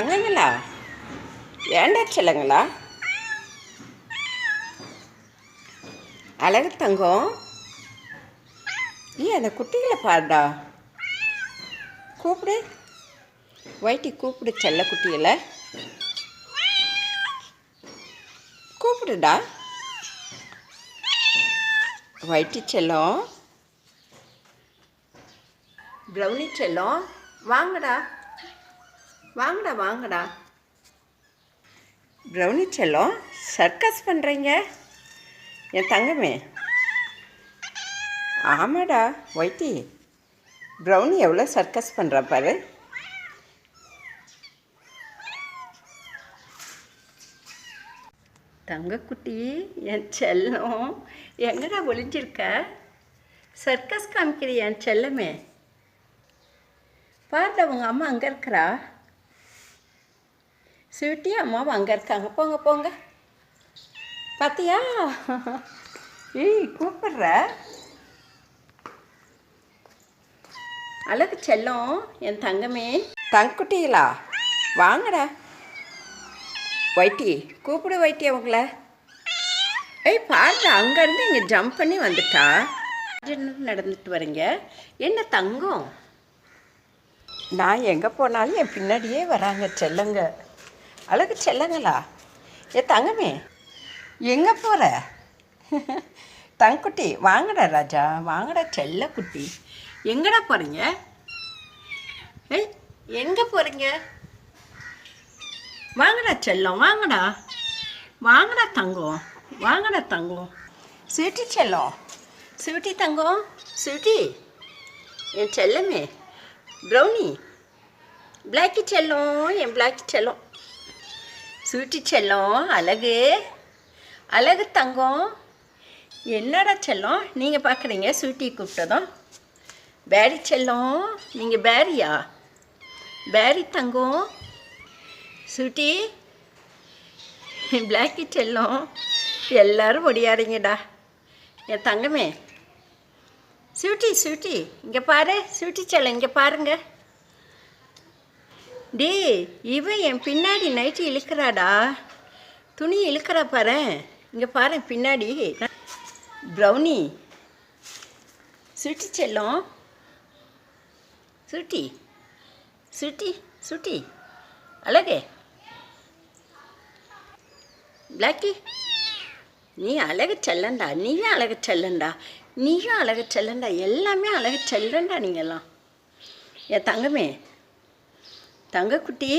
தங்கங்களா, ஏண்டா செல்லங்களா, அழகு தங்கம். அந்த குட்டிகளை பாருடா, கூப்பிடு, வைட்டி கூப்பிடு, செல்ல குட்டிகளை கூப்பிடுடா. வைட்டி செல்லம், ப்ரௌனி செல்லம், வாங்கடா வாங்கடா வாங்கடா. ப்ரௌனி செல்லம், சர்க்கஸ் பண்ணுறீங்க என் தங்கமே. ஆமாடா வைட்டி, ப்ரௌனி எவ்வளோ சர்க்கஸ் பண்ணுறா பாரு. தங்கக்குட்டி என் செல்லம், எங்கடா ஒளிஞ்சிருக்க? சர்க்கஸ் காமிக்கிற என் செல்லமே. பாருடா, உங்கள் அம்மா அங்கே இருக்கிறா. ஸ்வீட்டி அம்மாவும் அங்கே இருக்காங்க. போங்க போங்க. பார்த்தியா? கூப்பிடுற அழகு செல்லம் என் தங்கமே. தங்கக்குட்டிகளா, வாங்கடா. வைட்டி கூப்பிடு, வைட்டி அவங்கள. பாருடா, அங்கேருந்து இங்கே ஜம்ப் பண்ணி வந்துட்டா. நடந்துட்டு வரீங்க என்ன தங்கம்? நான் எங்கே போனாலும் என் பின்னாடியே வராங்க செல்லங்க. அழகு செல்லங்களா என் தங்கமே, எங்கே போகிற? தங்கக்குட்டி வாங்கடா ராஜா, வாங்கடா செல்லக்குட்டி. எங்கடா போகிறீங்க? எங்கே போகிறீங்க? வாங்கடா செல்லம், வாங்கடா வாங்கடா தங்கம், வாங்கடா தங்கம். ஸ்வீட்டி செல்லம், ஸ்வீட்டி தங்கம், ஸ்வீட்டி என் செல்லமே. ப்ரௌனி, பிளாக்கி செல்லம், என் பிளாக்கி செல்லம். ஸ்வீட்டி செல்லம், அழகு அழகு தங்கம். என்னடா செல்லம் நீங்கள் பார்க்குறீங்க? ஸ்வீட்டி கூப்பிட்டதும். பேரி செல்லம், நீங்கள் பேரியா? பேரி தங்கம். ஸ்வீட்டி, பிளாக்கி செல்லம், எல்லோரும் ஒடியாடுங்கடா என் தங்கமே. ஸ்வீட்டி ஸ்வீட்டி இங்கே பாரு. ஸ்வீட்டி செல்லம் இங்கே பாருங்க. டே, இவன் என் பின்னாடி நைட்டு இழுக்கிறாடா, துணி இழுக்கிறா பாரு. இங்கே பாரு பின்னாடி. ப்ரௌனி, ஸ்வீட்டி செல்லம், ஸ்வீட்டி ஸ்வீட்டி ஸ்வீட்டி அழகே. பிளாக்கி, நீ அழகு செல்லண்டா, நீயும் அழகு செல்லண்டா, நீயும் அழகு செல்லண்டா, எல்லாமே அழகு செல்லண்டா நீங்கள்லாம் என் தங்கமே. தங்கக்குட்டி